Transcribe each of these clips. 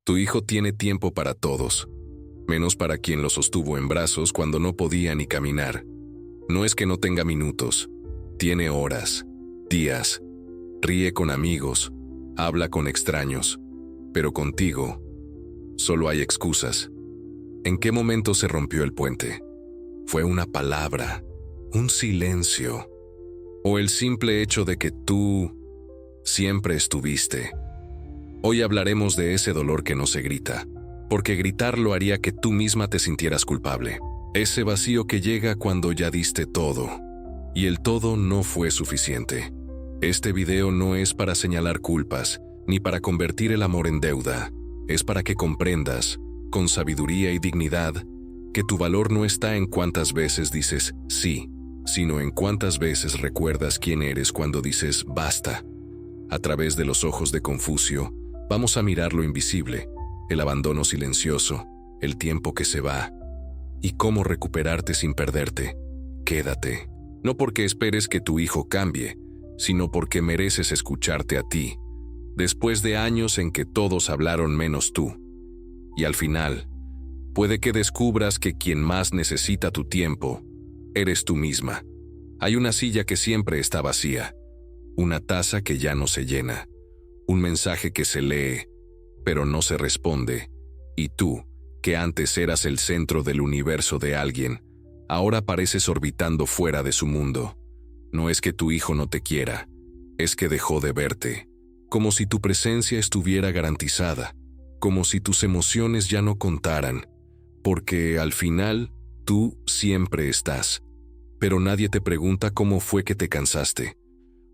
Tu hijo tiene tiempo para todos, menos para quien lo sostuvo en brazos cuando no podía ni caminar. No es que no tenga minutos, tiene horas, días, ríe con amigos, habla con extraños, pero contigo solo hay excusas. ¿En qué momento se rompió el puente? ¿Fue una palabra, un silencio, o el simple hecho de que tú siempre estuviste? Hoy hablaremos de ese dolor que no se grita, porque gritarlo haría que tú misma te sintieras culpable. Ese vacío que llega cuando ya diste todo, y el todo no fue suficiente. Este video no es para señalar culpas, ni para convertir el amor en deuda. Es para que comprendas, con sabiduría y dignidad, que tu valor no está en cuántas veces dices sí, sino en cuántas veces recuerdas quién eres cuando dices basta. A través de los ojos de Confucio, vamos a mirar lo invisible, el abandono silencioso, el tiempo que se va, y cómo recuperarte sin perderte. Quédate, no porque esperes que tu hijo cambie, sino porque mereces escucharte a ti, después de años en que todos hablaron menos tú. Y al final, puede que descubras que quien más necesita tu tiempo, eres tú misma. Hay una silla que siempre está vacía, una taza que ya no se llena, un mensaje que se lee, pero no se responde, y tú, que antes eras el centro del universo de alguien, ahora pareces orbitando fuera de su mundo. No es que tu hijo no te quiera, es que dejó de verte, como si tu presencia estuviera garantizada, como si tus emociones ya no contaran, porque al final tú siempre estás. Pero nadie te pregunta cómo fue que te cansaste,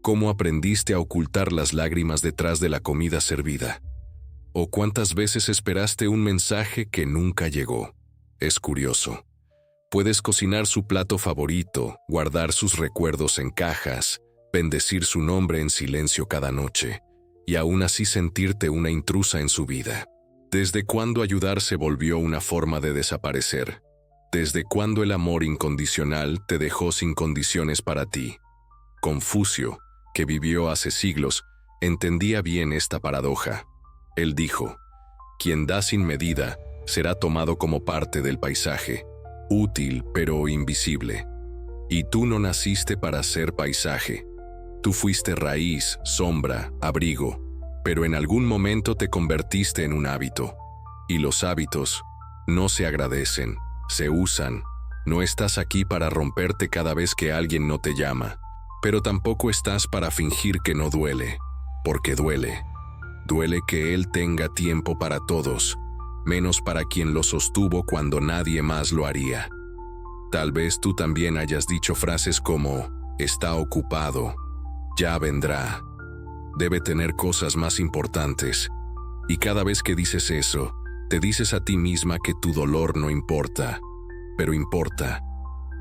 cómo aprendiste a ocultar las lágrimas detrás de la comida servida, o cuántas veces esperaste un mensaje que nunca llegó. Es curioso. Puedes cocinar su plato favorito, guardar sus recuerdos en cajas, bendecir su nombre en silencio cada noche, y aún así sentirte una intrusa en su vida. ¿Desde cuándo ayudar se volvió una forma de desaparecer? ¿Desde cuándo el amor incondicional te dejó sin condiciones para ti? Confucio, que vivió hace siglos, entendía bien esta paradoja. Él dijo: quien da sin medida será tomado como parte del paisaje, útil pero invisible. Y tú no naciste para ser paisaje. Tú fuiste raíz, sombra, abrigo, pero en algún momento te convertiste en un hábito. Y los hábitos no se agradecen, se usan. No estás aquí para romperte cada vez que alguien no te llama, pero tampoco estás para fingir que no duele, porque duele. Duele que él tenga tiempo para todos, menos para quien lo sostuvo cuando nadie más lo haría. Tal vez tú también hayas dicho frases como: está ocupado, ya vendrá, debe tener cosas más importantes. Y cada vez que dices eso, te dices a ti misma que tu dolor no importa. Pero importa,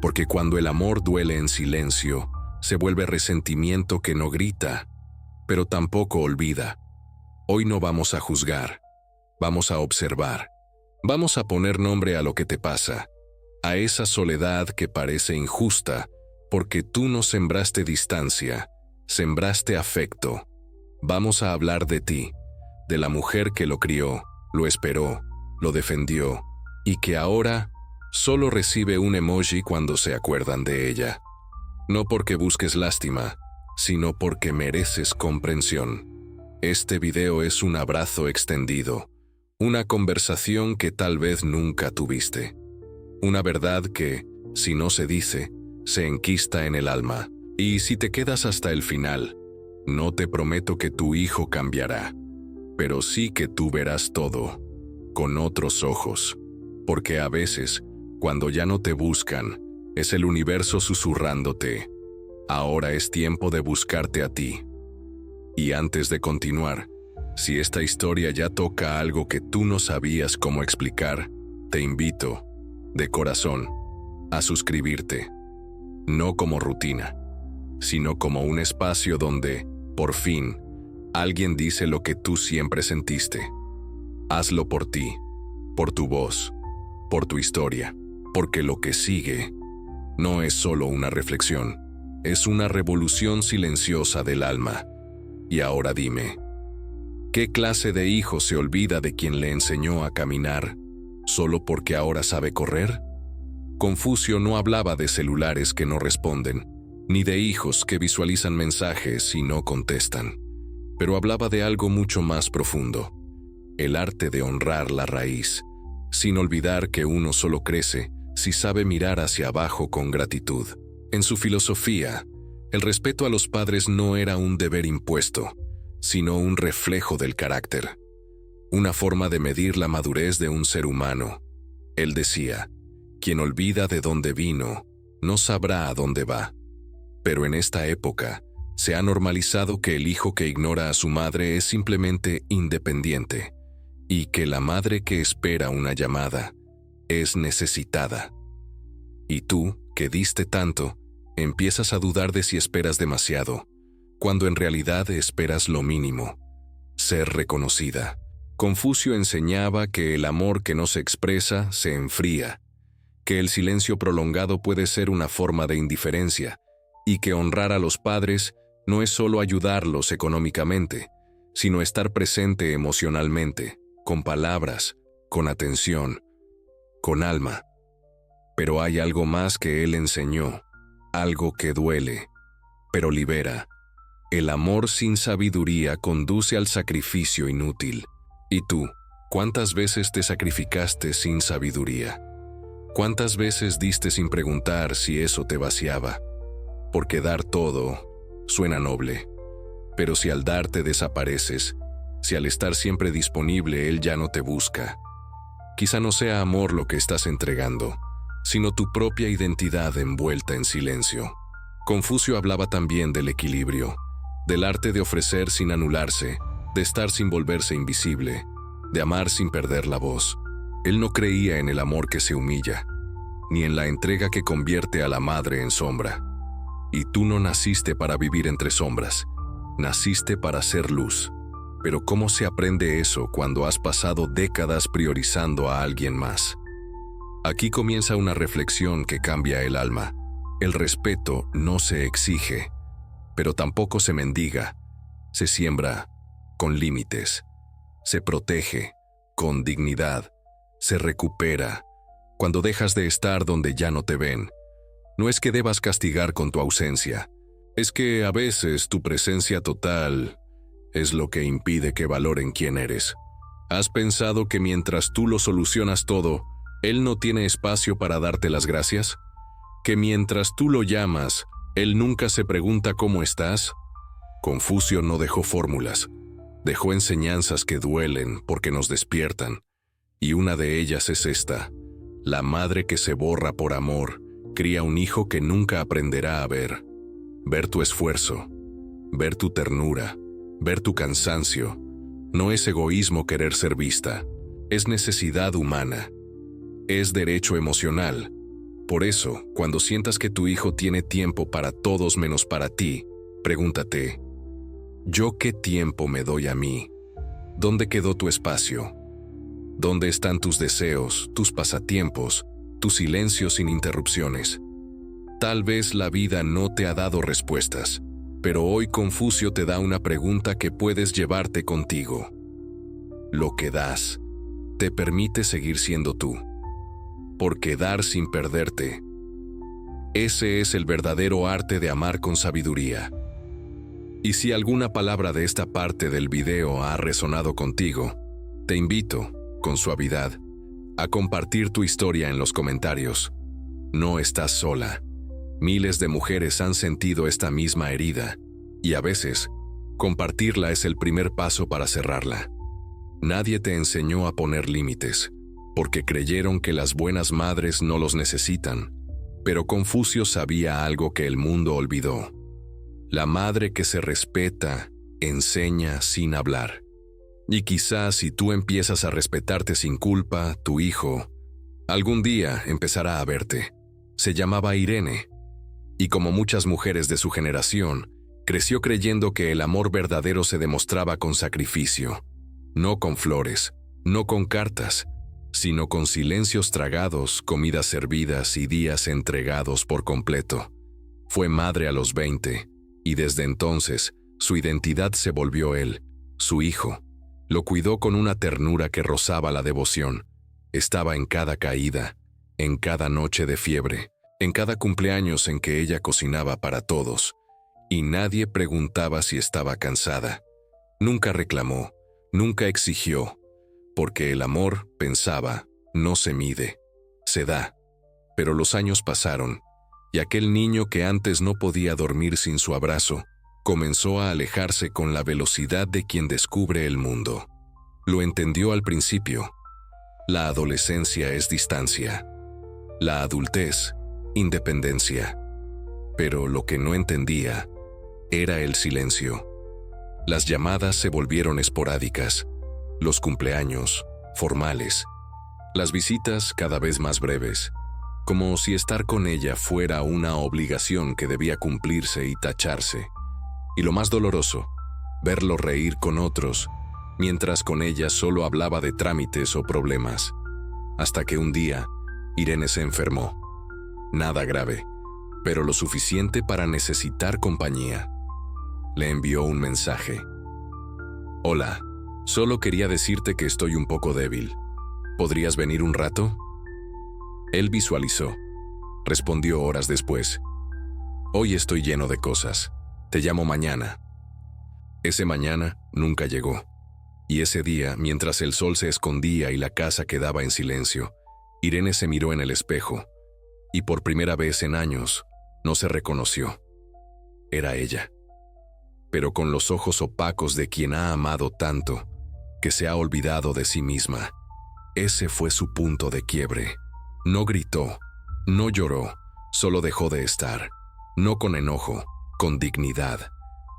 porque cuando el amor duele en silencio, se vuelve resentimiento que no grita, pero tampoco olvida. Hoy no vamos a juzgar, vamos a observar. Vamos a poner nombre a lo que te pasa, a esa soledad que parece injusta, porque tú no sembraste distancia, sembraste afecto. Vamos a hablar de ti, de la mujer que lo crió, lo esperó, lo defendió, y que ahora solo recibe un emoji cuando se acuerdan de ella. No porque busques lástima, sino porque mereces comprensión. Este video es un abrazo extendido, una conversación que tal vez nunca tuviste. Una verdad que, si no se dice, se enquista en el alma. Y si te quedas hasta el final, no te prometo que tu hijo cambiará, pero sí que tú verás todo con otros ojos. Porque a veces, cuando ya no te buscan, es el universo susurrándote: ahora es tiempo de buscarte a ti. Y antes de continuar, si esta historia ya toca algo que tú no sabías cómo explicar, te invito, de corazón, a suscribirte. No como rutina, sino como un espacio donde, por fin, alguien dice lo que tú siempre sentiste. Hazlo por ti, por tu voz, por tu historia, porque lo que sigue no es solo una reflexión, es una revolución silenciosa del alma. Y ahora dime, ¿Qué clase de hijo se olvida de quien le enseñó a caminar solo porque ahora sabe correr? Confucio no hablaba de celulares que no responden, ni de hijos que visualizan mensajes y no contestan, pero hablaba de algo mucho más profundo, el arte de honrar la raíz, sin olvidar que uno solo crece si sabe mirar hacia abajo con gratitud. En su filosofía, el respeto a los padres no era un deber impuesto, sino un reflejo del carácter, una forma de medir la madurez de un ser humano. Él decía, quien olvida de dónde vino, no sabrá a dónde va. Pero en esta época, se ha normalizado que el hijo que ignora a su madre es simplemente independiente, y que la madre que espera una llamada es necesitada. Y tú, que diste tanto, empiezas a dudar de si esperas demasiado, cuando en realidad esperas lo mínimo, ser reconocida. Confucio enseñaba que el amor que no se expresa se enfría, que el silencio prolongado puede ser una forma de indiferencia, y que honrar a los padres no es solo ayudarlos económicamente, sino estar presente emocionalmente, con palabras, con atención, con alma. Pero hay algo más que él enseñó, algo que duele, pero libera. El amor sin sabiduría conduce al sacrificio inútil. ¿Y tú, cuántas veces te sacrificaste sin sabiduría? ¿Cuántas veces diste sin preguntar si eso te vaciaba? Porque dar todo suena noble, pero si al dar te desapareces, si al estar siempre disponible él ya no te busca, quizá no sea amor lo que estás entregando, sino tu propia identidad envuelta en silencio. Confucio hablaba también del equilibrio, del arte de ofrecer sin anularse, de estar sin volverse invisible, de amar sin perder la voz. Él no creía en el amor que se humilla, ni en la entrega que convierte a la madre en sombra. Y tú no naciste para vivir entre sombras, naciste para ser luz. Pero ¿cómo se aprende eso cuando has pasado décadas priorizando a alguien más? Aquí comienza una reflexión que cambia el alma. El respeto no se exige, pero tampoco se mendiga. Se siembra con límites, se protege con dignidad, se recupera cuando dejas de estar donde ya no te ven. No es que debas castigar con tu ausencia, es que a veces tu presencia total es lo que impide que valoren quién eres. ¿Has pensado que mientras tú lo solucionas todo, él no tiene espacio para darte las gracias? ¿Que mientras tú lo llamas, él nunca se pregunta cómo estás? Confucio no dejó fórmulas, dejó enseñanzas que duelen porque nos despiertan. Y una de ellas es esta: la madre que se borra por amor cría un hijo que nunca aprenderá a ver. Ver tu esfuerzo, ver tu ternura, ver tu cansancio. No es egoísmo querer ser vista, es necesidad humana, es derecho emocional. Por eso, cuando sientas que tu hijo tiene tiempo para todos menos para ti, pregúntate, ¿yo qué tiempo me doy a mí? ¿Dónde quedó tu espacio? ¿Dónde están tus deseos, tus pasatiempos, tu silencio sin interrupciones? Tal vez la vida no te ha dado respuestas, pero hoy Confucio te da una pregunta que puedes llevarte contigo. Lo que das te permite seguir siendo tú, porque dar sin perderte. Ese es el verdadero arte de amar con sabiduría. Y si alguna palabra de esta parte del video ha resonado contigo, te invito, con suavidad, a compartir tu historia en los comentarios. No estás sola. Miles de mujeres han sentido esta misma herida, y a veces, compartirla es el primer paso para cerrarla. Nadie te enseñó a poner límites, porque creyeron que las buenas madres no los necesitan, pero Confucio sabía algo que el mundo olvidó. La madre que se respeta, enseña sin hablar. Y quizás si tú empiezas a respetarte sin culpa, tu hijo, algún día empezará a verte. Se llamaba Irene, y como muchas mujeres de su generación, creció creyendo que el amor verdadero se demostraba con sacrificio, no con flores, no con cartas, sino con silencios tragados, comidas servidas y días entregados por completo. Fue madre a los 20, y desde entonces su identidad se volvió él, su hijo, Lo cuidó con una ternura que rozaba la devoción. Estaba en cada caída, en cada noche de fiebre, en cada cumpleaños en que ella cocinaba para todos, y nadie preguntaba si estaba cansada. Nunca reclamó, nunca exigió, porque el amor, pensaba, no se mide, se da. Pero los años pasaron, y aquel niño que antes no podía dormir sin su abrazo, comenzó a alejarse con la velocidad de quien descubre el mundo. Lo entendió al principio. La adolescencia es distancia. La adultez, independencia. Pero lo que no entendía era el silencio. Las llamadas se volvieron esporádicas, los cumpleaños, formales, las visitas cada vez más breves, como si estar con ella fuera una obligación que debía cumplirse y tacharse. Y lo más doloroso, verlo reír con otros, mientras con ella solo hablaba de trámites o problemas. Hasta que un día, Irene se enfermó. Nada grave, pero lo suficiente para necesitar compañía. Le envió un mensaje. «Hola, solo quería decirte que estoy un poco débil. ¿Podrías venir un rato?» Él visualizó. Respondió horas después. «Hoy estoy lleno de cosas. Te llamo mañana». Ese mañana nunca llegó. Y ese día, mientras el sol se escondía y la casa quedaba en silencio, Irene se miró en el espejo, y por primera vez en años, no se reconoció. Era ella. Pero con los ojos opacos de quien ha amado tanto, que se ha olvidado de sí misma. Ese fue su punto de quiebre. No gritó, no lloró, solo dejó de estar. No con enojo, con dignidad.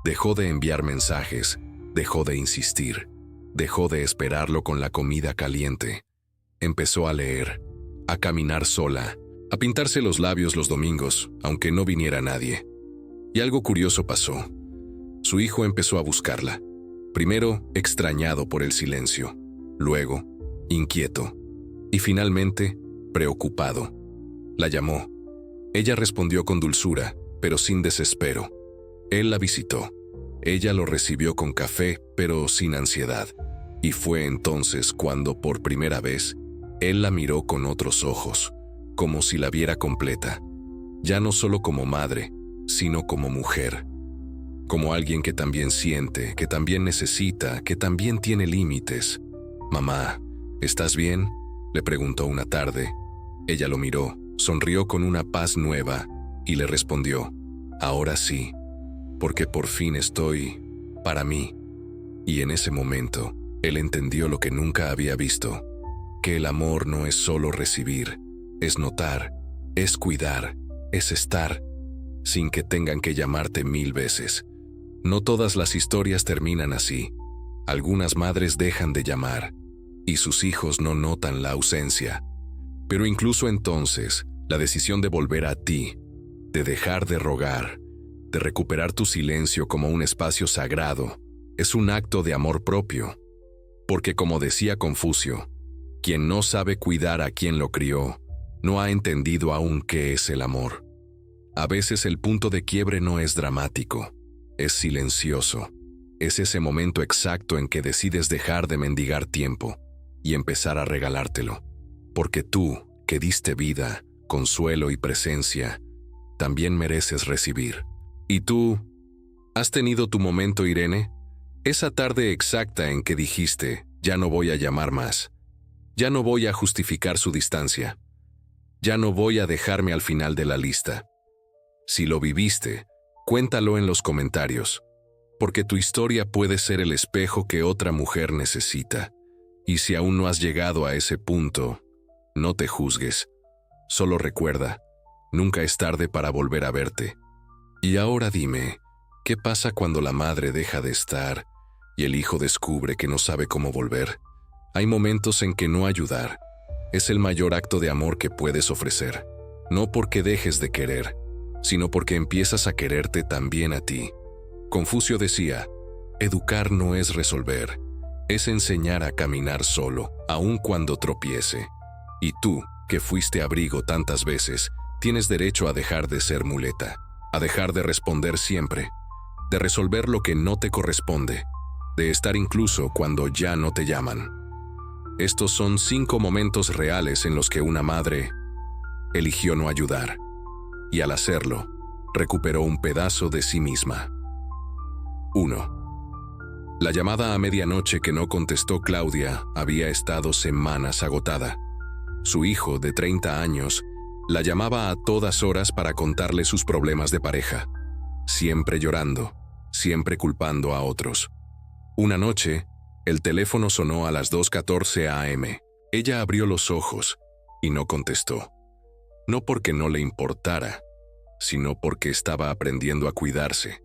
Dejó de enviar mensajes, dejó de insistir, dejó de esperarlo con la comida caliente. Empezó a leer, a caminar sola, a pintarse los labios los domingos, aunque no viniera nadie. Y algo curioso pasó. Su hijo empezó a buscarla. Primero, extrañado por el silencio. Luego, inquieto. Y finalmente, preocupado. La llamó. Ella respondió con dulzura, pero sin desespero. Él la visitó. Ella lo recibió con café, pero sin ansiedad. Y fue entonces cuando, por primera vez, él la miró con otros ojos, como si la viera completa. Ya no solo como madre, sino como mujer. Como alguien que también siente, que también necesita, que también tiene límites. «Mamá, ¿estás bien?», le preguntó una tarde. Ella lo miró, sonrió con una paz nueva y le respondió: «Ahora sí, porque por fin estoy para mí». Y en ese momento, él entendió lo que nunca había visto, que el amor no es solo recibir, es notar, es cuidar, es estar, sin que tengan que llamarte 1000 veces. No todas las historias terminan así. Algunas madres dejan de llamar, y sus hijos no notan la ausencia. Pero incluso entonces, la decisión de volver a ti, de dejar de rogar, de recuperar tu silencio como un espacio sagrado, es un acto de amor propio. Porque como decía Confucio, quien no sabe cuidar a quien lo crió, no ha entendido aún qué es el amor. A veces el punto de quiebre no es dramático, es silencioso. Es ese momento exacto en que decides dejar de mendigar tiempo y empezar a regalártelo. Porque tú, que diste vida, consuelo y presencia, también mereces recibir. ¿Y tú? ¿Has tenido tu momento, Irene? Esa tarde exacta en que dijiste: ya no voy a llamar más. Ya no voy a justificar su distancia. Ya no voy a dejarme al final de la lista. Si lo viviste, cuéntalo en los comentarios, porque tu historia puede ser el espejo que otra mujer necesita. Y si aún no has llegado a ese punto, no te juzgues. Solo recuerda, nunca es tarde para volver a verte. Y ahora dime, ¿qué pasa cuando la madre deja de estar y el hijo descubre que no sabe cómo volver? Hay momentos en que no ayudar es el mayor acto de amor que puedes ofrecer. No porque dejes de querer, sino porque empiezas a quererte también a ti. Confucio decía: educar no es resolver, es enseñar a caminar solo, aun cuando tropiece. Y tú, que fuiste abrigo tantas veces, tienes derecho a dejar de ser muleta, a dejar de responder siempre, de resolver lo que no te corresponde, de estar incluso cuando ya no te llaman. Estos son 5 momentos reales en los que una madre eligió no ayudar, y al hacerlo, recuperó un pedazo de sí misma. 1. La llamada a medianoche que no contestó Claudia había estado semanas agotada. Su hijo, de 30 años, la llamaba a todas horas para contarle sus problemas de pareja, siempre llorando, siempre culpando a otros. Una noche, el teléfono sonó a las 2:14 a.m. Ella abrió los ojos y no contestó. No porque no le importara, sino porque estaba aprendiendo a cuidarse.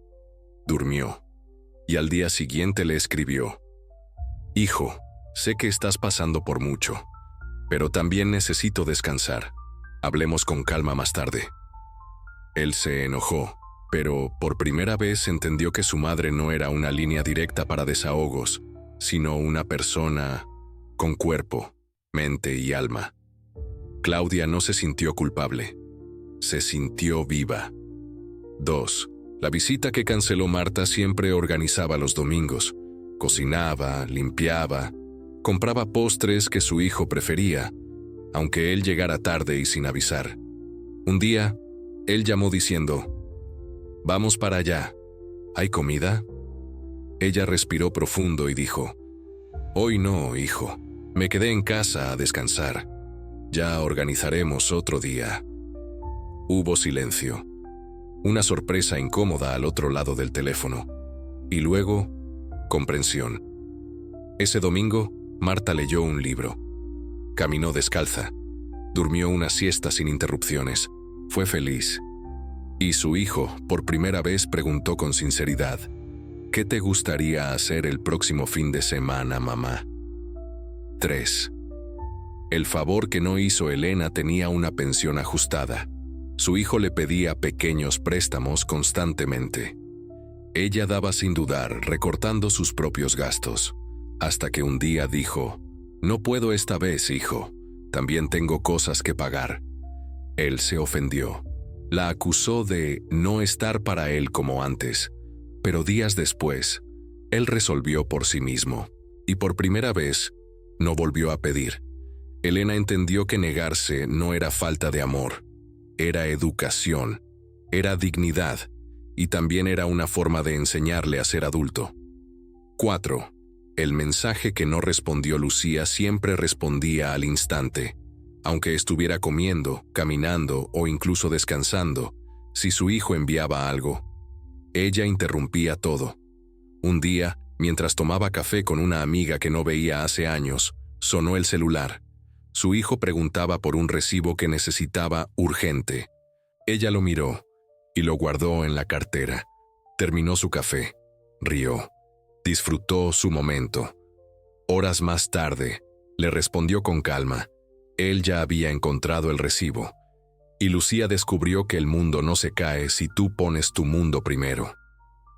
Durmió, y al día siguiente le escribió: «Hijo, sé que estás pasando por mucho, pero también necesito descansar. Hablemos con calma más tarde». Él se enojó, pero por primera vez entendió que su madre no era una línea directa para desahogos, sino una persona con cuerpo, mente y alma. Claudia no se sintió culpable. Se sintió viva. 2. La visita que canceló Marta siempre organizaba los domingos. Cocinaba, limpiaba, compraba postres que su hijo prefería, aunque él llegara tarde y sin avisar. Un día, él llamó diciendo: «Vamos para allá. ¿Hay comida?». Ella respiró profundo y dijo: «Hoy no, hijo. Me quedé en casa a descansar. Ya organizaremos otro día». Hubo silencio. Una sorpresa incómoda al otro lado del teléfono. Y luego, comprensión. Ese domingo, Marta leyó un libro. Caminó descalza. Durmió una siesta sin interrupciones. Fue feliz. Y su hijo, por primera vez, preguntó con sinceridad: «¿Qué te gustaría hacer el próximo fin de semana, mamá?». 3. El favor que no hizo Elena tenía una pensión ajustada. Su hijo le pedía pequeños préstamos constantemente. Ella daba sin dudar, recortando sus propios gastos, hasta que un día dijo: «No puedo esta vez, hijo. También tengo cosas que pagar». Él se ofendió. La acusó de no estar para él como antes, pero días después, él resolvió por sí mismo, y por primera vez, no volvió a pedir. Elena entendió que negarse no era falta de amor, era educación, era dignidad, y también era una forma de enseñarle a ser adulto. 4. El mensaje que no respondió Lucía siempre respondía al instante. Aunque estuviera comiendo, caminando o incluso descansando, si su hijo enviaba algo, ella interrumpía todo. Un día, mientras tomaba café con una amiga que no veía hace años, sonó el celular. Su hijo preguntaba por un recibo que necesitaba urgente. Ella lo miró y lo guardó en la cartera. Terminó su café, rió, disfrutó su momento. Horas más tarde, le respondió con calma. Él ya había encontrado el recibo, y Lucía descubrió que el mundo no se cae si tú pones tu mundo primero.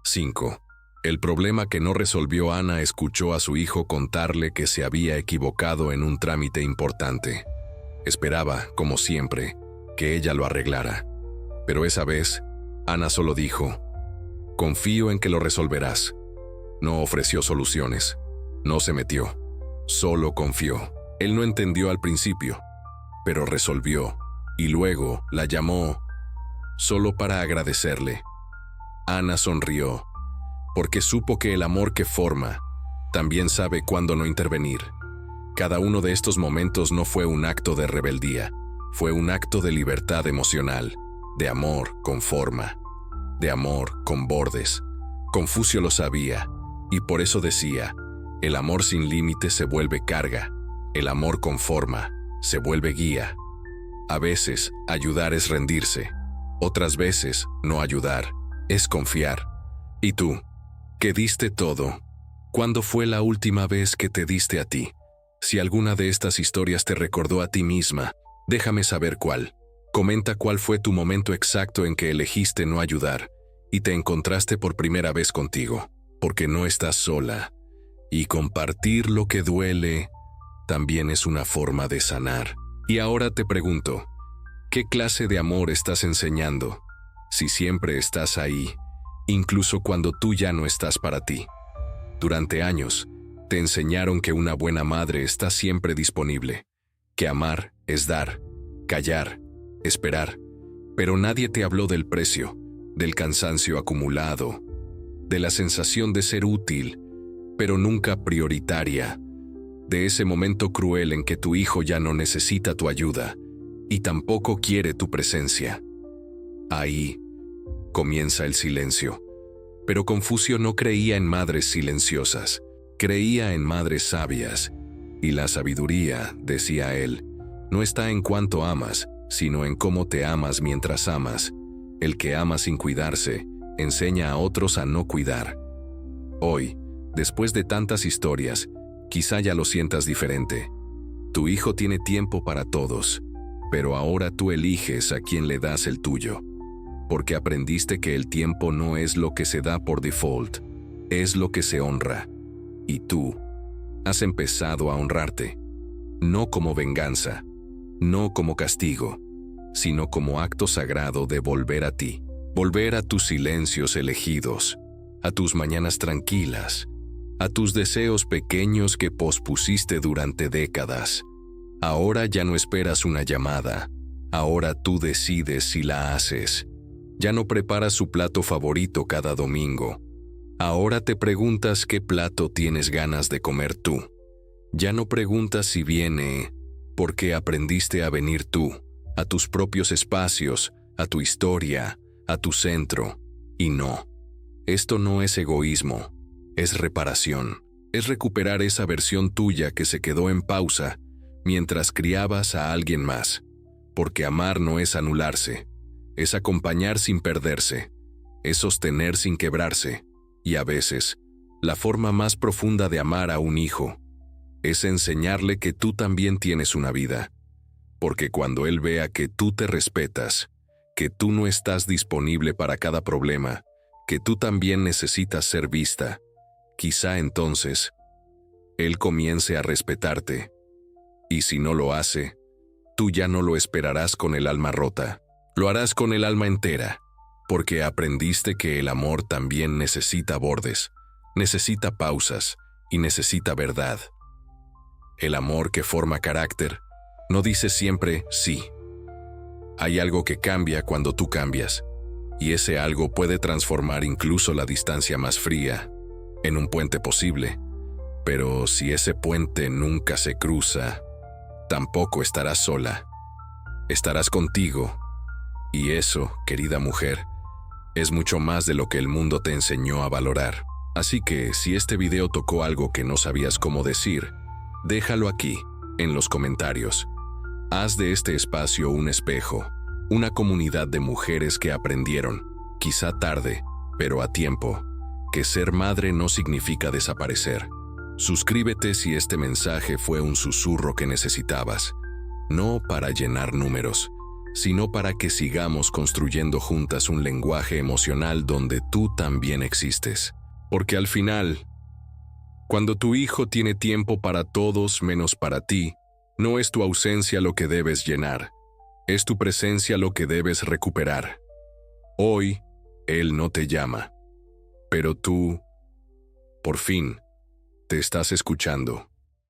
5. El problema que no resolvió Ana escuchó a su hijo contarle que se había equivocado en un trámite importante. Esperaba, como siempre, que ella lo arreglara. Pero esa vez, Ana solo dijo: «Confío en que lo resolverás». No ofreció soluciones, no se metió, solo confió. Él no entendió al principio, pero resolvió, y luego la llamó solo para agradecerle. Ana sonrió, porque supo que el amor que forma también sabe cuándo no intervenir. Cada uno de estos momentos no fue un acto de rebeldía, fue un acto de libertad emocional, de amor con forma, de amor con bordes. Confucio lo sabía, y por eso decía: el amor sin límites se vuelve carga. El amor con forma se vuelve guía. A veces, ayudar es rendirse. Otras veces, no ayudar es confiar. ¿Y tú, que diste todo? ¿Cuándo fue la última vez que te diste a ti? Si alguna de estas historias te recordó a ti misma, déjame saber cuál. Comenta cuál fue tu momento exacto en que elegiste no ayudar y te encontraste por primera vez contigo, porque no estás sola. Y compartir lo que duele también es una forma de sanar. Y ahora te pregunto, ¿qué clase de amor estás enseñando? Si siempre estás ahí, incluso cuando tú ya no estás para ti. Durante años, te enseñaron que una buena madre está siempre disponible, que amar es dar, callar, esperar, pero nadie te habló del precio, del cansancio acumulado, de la sensación de ser útil, pero nunca prioritaria, de ese momento cruel en que tu hijo ya no necesita tu ayuda y tampoco quiere tu presencia. Ahí comienza el silencio. Pero Confucio no creía en madres silenciosas, creía en madres sabias. Y la sabiduría, decía él, no está en cuánto amas, sino en cómo te amas mientras amas. El que ama sin cuidarse, enseña a otros a no cuidar. Hoy, después de tantas historias, quizá ya lo sientas diferente. Tu hijo tiene tiempo para todos, pero ahora tú eliges a quién le das el tuyo. Porque aprendiste que el tiempo no es lo que se da por default, es lo que se honra. Y tú has empezado a honrarte, no como venganza, no como castigo, sino como acto sagrado de volver a ti, volver a tus silencios elegidos, a tus mañanas tranquilas, a tus deseos pequeños que pospusiste durante décadas. Ahora ya no esperas una llamada, ahora tú decides si la haces. Ya no preparas su plato favorito cada domingo. Ahora te preguntas qué plato tienes ganas de comer tú. Ya no preguntas si viene, porque aprendiste a venir tú, a tus propios espacios, a tu historia, a tu centro. Y no, esto no es egoísmo, es reparación. Es recuperar esa versión tuya que se quedó en pausa mientras criabas a alguien más. Porque amar no es anularse. Es acompañar sin perderse, es sostener sin quebrarse, y a veces, la forma más profunda de amar a un hijo es enseñarle que tú también tienes una vida, porque cuando él vea que tú te respetas, que tú no estás disponible para cada problema, que tú también necesitas ser vista, quizá entonces, él comience a respetarte, y si no lo hace, tú ya no lo esperarás con el alma rota. Lo harás con el alma entera, porque aprendiste que el amor también necesita bordes, necesita pausas y necesita verdad. El amor que forma carácter no dice siempre sí. Hay algo que cambia cuando tú cambias, y ese algo puede transformar incluso la distancia más fría en un puente posible. Pero si ese puente nunca se cruza, tampoco estarás sola. Estarás contigo. Y eso, querida mujer, es mucho más de lo que el mundo te enseñó a valorar. Así que, si este video tocó algo que no sabías cómo decir, déjalo aquí, en los comentarios. Haz de este espacio un espejo, una comunidad de mujeres que aprendieron, quizá tarde, pero a tiempo, que ser madre no significa desaparecer. Suscríbete si este mensaje fue un susurro que necesitabas, no para llenar números, sino para que sigamos construyendo juntas un lenguaje emocional donde tú también existes. Porque al final, cuando tu hijo tiene tiempo para todos menos para ti, no es tu ausencia lo que debes llenar, es tu presencia lo que debes recuperar. Hoy, él no te llama, pero tú, por fin, te estás escuchando.